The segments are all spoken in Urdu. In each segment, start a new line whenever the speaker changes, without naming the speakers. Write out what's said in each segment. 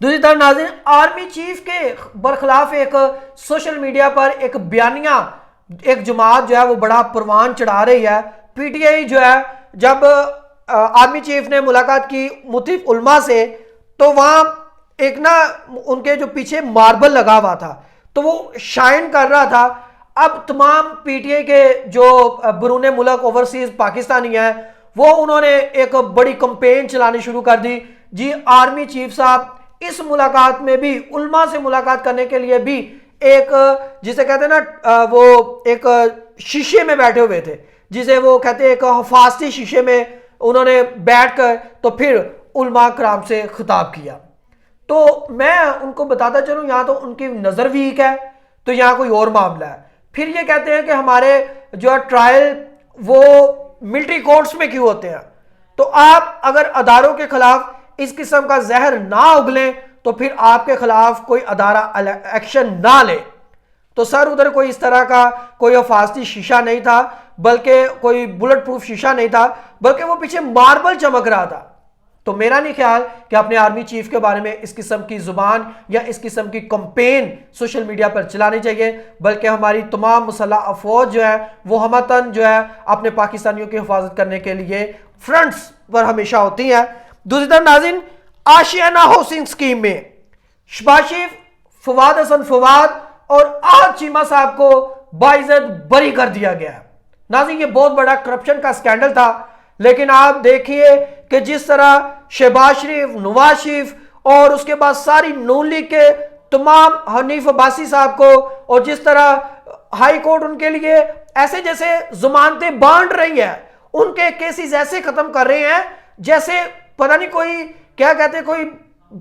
دوسری طرف ناظرین آرمی چیف کے برخلاف ایک سوشل میڈیا پر ایک بیانیہ ایک جماعت جو ہے وہ بڑا پروان چڑھا رہی ہے. پی ٹی آئی جو ہے جب آرمی چیف نے ملاقات کی مختلف علماء سے تو وہاں ایک نا ان کے جو پیچھے ماربل لگا ہوا تھا تو وہ شائن کر رہا تھا. اب تمام پی ٹی آئی کے جو بیرون ملک اوورسیز پاکستانی ہیں وہ انہوں نے ایک بڑی کمپین چلانی شروع کر دی. جی آرمی چیف صاحب اس ملاقات میں بھی علماء سے ملاقات کرنے کے لیے بھی ایک جسے کہتے ہیں نا وہ ایک شیشے میں بیٹھے ہوئے تھے, جسے وہ کہتے ہیں ایک حفاظتی شیشے میں انہوں نے بیٹھ کر تو پھر علماء کرام سے خطاب کیا. تو میں ان کو بتاتا چلوں یہاں تو ان کی نظر ویک ہے تو یہاں کوئی اور معاملہ ہے. پھر یہ کہتے ہیں کہ ہمارے جو ٹرائل وہ ملٹری کورٹس میں کیوں ہوتے ہیں. تو آپ اگر اداروں کے خلاف اس قسم کا زہر نہ اگلیں تو پھر آپ کے خلاف کوئی ادارہ ایکشن نہ لے. تو سر ادھر کوئی اس طرح کا کوئی حفاظتی شیشہ نہیں تھا, بلکہ کوئی بلٹ پروف شیشہ نہیں تھا, بلکہ وہ پیچھے ماربل چمک رہا تھا. تو میرا نہیں خیال کہ اپنے آرمی چیف کے بارے میں اس قسم کی زبان یا اس قسم کی کمپین سوشل میڈیا پر چلانی چاہیے, بلکہ ہماری تمام مسلح افواج جو ہے وہ ہمتاً جو ہے اپنے پاکستانیوں کی حفاظت کرنے کے لیے فرنٹس پر ہمیشہ ہوتی ہیں. دوسری طرف ناظرین آشیانہ ہاؤسنگ سکیم میں شہباز شریف, فواد حسن فواد اور احد چیمہ صاحب کو باعزت بری کر دیا گیا ہے. ناظرین یہ بہت بڑا کرپشن کا سکینڈل تھا, لیکن آپ دیکھیے کہ جس طرح شہباز شریف, نواز شریف اور اس کے بعد ساری نون لیگ کے تمام حنیف عباسی صاحب کو, اور جس طرح ہائی کورٹ ان کے لیے ایسے جیسے ضمانتیں بانٹ رہی ہے, ان کے کیسز ایسے ختم کر رہے ہیں جیسے پتہ نہیں کوئی کیا کہتے ہیں کوئی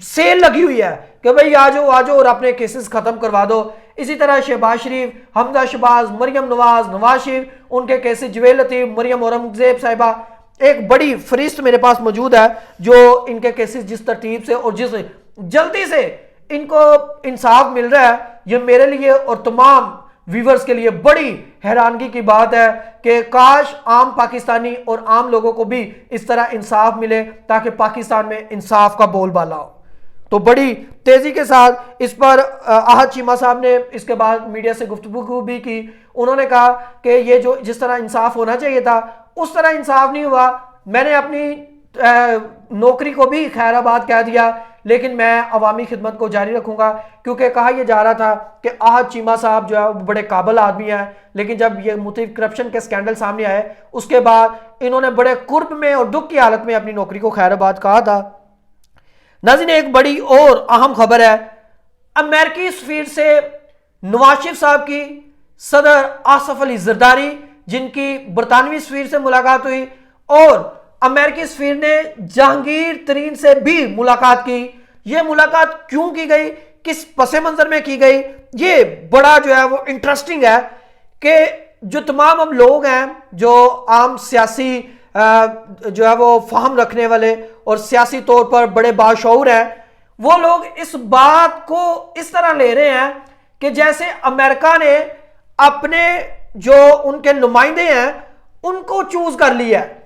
سیل لگی ہوئی ہے کہ بھئی آجو اور اپنے کیسز ختم کروا دو. اسی طرح شہباز شریف, حمزہ شہباز, مریم نواز, نواز شریف, ان کے کیسز جویل لطیف, مریم اورنگزیب صاحبہ, ایک بڑی فہرست میرے پاس موجود ہے جو ان کے کیسز جس ترتیب سے اور جس جلدی سے ان کو انصاف مل رہا ہے, یہ میرے لیے اور تمام ویورز کے لیے بڑی حیرانگی کی بات ہے کہ کاش عام پاکستانی اور عام لوگوں کو بھی اس طرح انصاف ملے تاکہ پاکستان میں انصاف کا بول بالا ہو. تو بڑی تیزی کے ساتھ اس پر احد چیمہ صاحب نے اس کے بعد میڈیا سے گفتگو بھی کی. انہوں نے کہا کہ یہ جو جس طرح انصاف ہونا چاہیے تھا اس طرح انصاف نہیں ہوا. میں نے اپنی نوکری کو بھی خیر آباد کہہ دیا, لیکن میں عوامی خدمت کو جاری رکھوں گا, کیونکہ کہا یہ جا رہا تھا کہ احد چیمہ صاحب جو ہے وہ بڑے قابل آدمی ہیں, لیکن جب یہ مختلف کرپشن کے سکینڈل سامنے آئے اس کے بعد انہوں نے بڑے قرب میں اور دکھ کی حالت میں اپنی نوکری کو خیر آباد کہا تھا. ناظرین ایک بڑی اور اہم خبر ہے, امریکی سفیر سے نواز شریف صاحب کی صدر آصف علی زرداری جن کی برطانوی سفیر سے ملاقات ہوئی, اور امریکی سفیر نے جہانگیر ترین سے بھی ملاقات کی. یہ ملاقات کیوں کی گئی, کس پس منظر میں کی گئی, یہ بڑا جو ہے وہ انٹرسٹنگ ہے کہ جو تمام ہم لوگ ہیں جو عام سیاسی جو ہے وہ فہم رکھنے والے اور سیاسی طور پر بڑے باشعور ہیں, وہ لوگ اس بات کو اس طرح لے رہے ہیں کہ جیسے امریکہ نے اپنے جو ان کے نمائندے ہیں ان کو چوز کر لیا ہے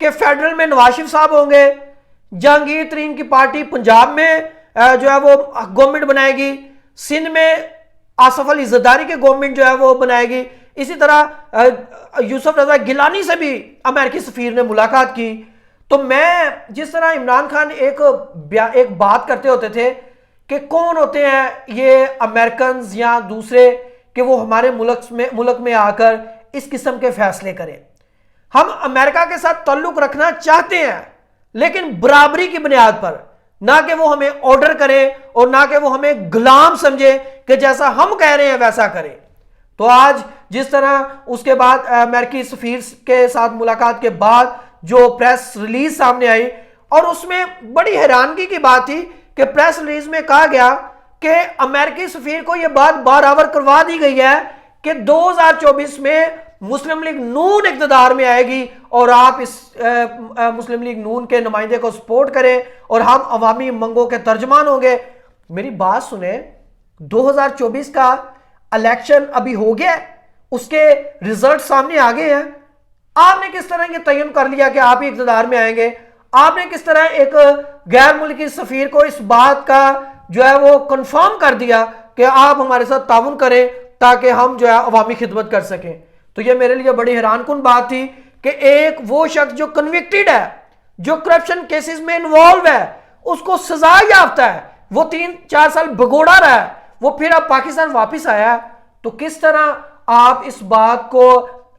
کہ فیڈرل میں نواز شریف صاحب ہوں گے, جہانگیر ترین کی پارٹی پنجاب میں جو ہے وہ گورنمنٹ بنائے گی, سندھ میں آصف علی زرداری کے گورنمنٹ جو ہے وہ بنائے گی. اسی طرح یوسف رضا گیلانی سے بھی امریکی سفیر نے ملاقات کی. تو میں جس طرح عمران خان ایک بات کرتے ہوتے تھے کہ کون ہوتے ہیں یہ امریکنز یا دوسرے کہ وہ ہمارے ملک میں آ کر اس قسم کے فیصلے کریں. ہم امریکہ کے ساتھ تعلق رکھنا چاہتے ہیں لیکن برابری کی بنیاد پر, نہ کہ وہ ہمیں آرڈر کرے اور نہ کہ وہ ہمیں غلام سمجھے کہ جیسا ہم کہہ رہے ہیں ویسا کرے. تو آج جس طرح اس کے بعد امریکی سفیر کے ساتھ ملاقات کے بعد جو پریس ریلیز سامنے آئی, اور اس میں بڑی حیرانگی کی بات تھی کہ پریس ریلیز میں کہا گیا کہ امریکی سفیر کو یہ بات برآور کروا دی گئی ہے کہ 2024 میں مسلم لیگ نون اقتدار میں آئے گی اور آپ اس مسلم لیگ نون کے نمائندے کو سپورٹ کریں اور ہم عوامی منگوں کے ترجمان ہوں گے. میری بات سنیں, 2024 کا الیکشن ابھی ہو گیا, اس کے ریزلٹ سامنے آ گئے ہیں. آپ نے کس طرح یہ تعین کر لیا کہ آپ ہی اقتدار میں آئیں گے؟ آپ نے کس طرح ایک غیر ملکی سفیر کو اس بات کا جو ہے وہ کنفرم کر دیا کہ آپ ہمارے ساتھ تعاون کریں تاکہ ہم جو ہے عوامی خدمت کر سکیں. تو یہ میرے لیے بڑی حیران کن بات تھی کہ ایک وہ شخص جو کنوکٹڈ ہے, جو کرپشن کیسز میں انوالو ہے, اس کو سزا یافتہ ہے, وہ 3-4 سال بھگوڑا رہا ہے, وہ پھر اب پاکستان واپس آیا ہے. تو کس طرح آپ اس بات کو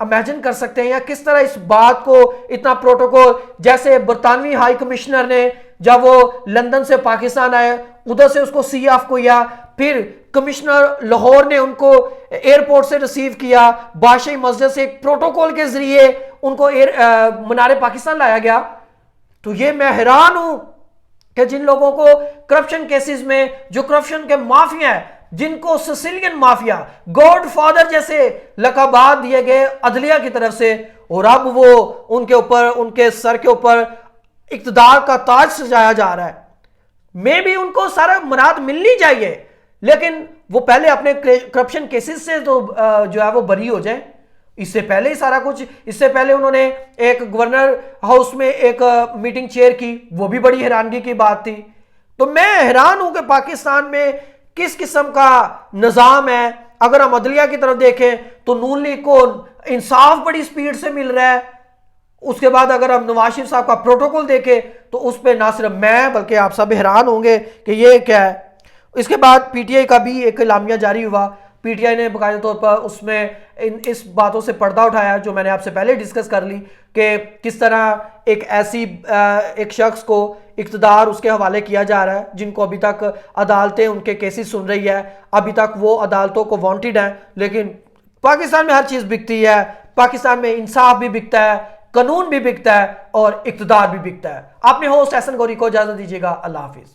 امیجن کر سکتے ہیں, یا کس طرح اس بات کو اتنا پروٹوکول, جیسے برطانوی ہائی کمشنر نے جب وہ لندن سے پاکستان آئے ادھر سے اس کو سی آف کیا, پھر کمشنر لاہور نے ان کو ایئرپورٹ سے ریسیو کیا, بادشاہی مسجد سے ایک پروٹوکول کے ذریعے ان کو منار پاکستان لایا گیا. تو یہ میں حیران ہوں کہ جن لوگوں کو کرپشن کیسز میں, جو کرپشن کے مافیا ہیں, جن کو سسیلین مافیا, گاڈ فادر جیسے لقبات دیے گئے عدلیہ کی طرف سے, اور اب وہ ان کے اوپر, ان کے سر کے اوپر اقتدار کا تاج سجایا جا رہا ہے. میں بھی ان کو سارا مراد ملنی چاہیے, لیکن وہ پہلے اپنے کرپشن کیسز سے تو جو ہے وہ بری ہو جائیں. اس سے پہلے ہی سارا کچھ, اس سے پہلے انہوں نے ایک گورنر ہاؤس میں ایک میٹنگ چیئر کی, وہ بھی بڑی حیرانگی کی بات تھی. تو میں حیران ہوں کہ پاکستان میں کس قسم کا نظام ہے. اگر ہم عدلیہ کی طرف دیکھیں تو نون لیگ کو انصاف بڑی سپیڈ سے مل رہا ہے. اس کے بعد اگر ہم نواز شریف صاحب کا پروٹوکول دیکھیں تو اس پہ نہ صرف میں بلکہ آپ سب حیران ہوں گے کہ یہ کیا ہے. اس کے بعد پی ٹی آئی کا بھی ایک اعلامیہ جاری ہوا. پی ٹی آئی نے باقاعدہ طور پر اس میں اس باتوں سے پردہ اٹھایا جو میں نے آپ سے پہلے ڈسکس کر لی, کہ کس طرح ایک شخص کو اقتدار اس کے حوالے کیا جا رہا ہے, جن کو ابھی تک عدالتیں ان کے کیسز سن رہی ہے, ابھی تک وہ عدالتوں کو وانٹڈ ہیں. لیکن پاکستان میں ہر چیز بکتی ہے, پاکستان میں انصاف بھی بکتا ہے, قانون بھی بکتا ہے, اور اقتدار بھی بکتا ہے. اپنے ہوسٹ احسن گوری کو اجازت دیجیے گا. اللہ حافظ.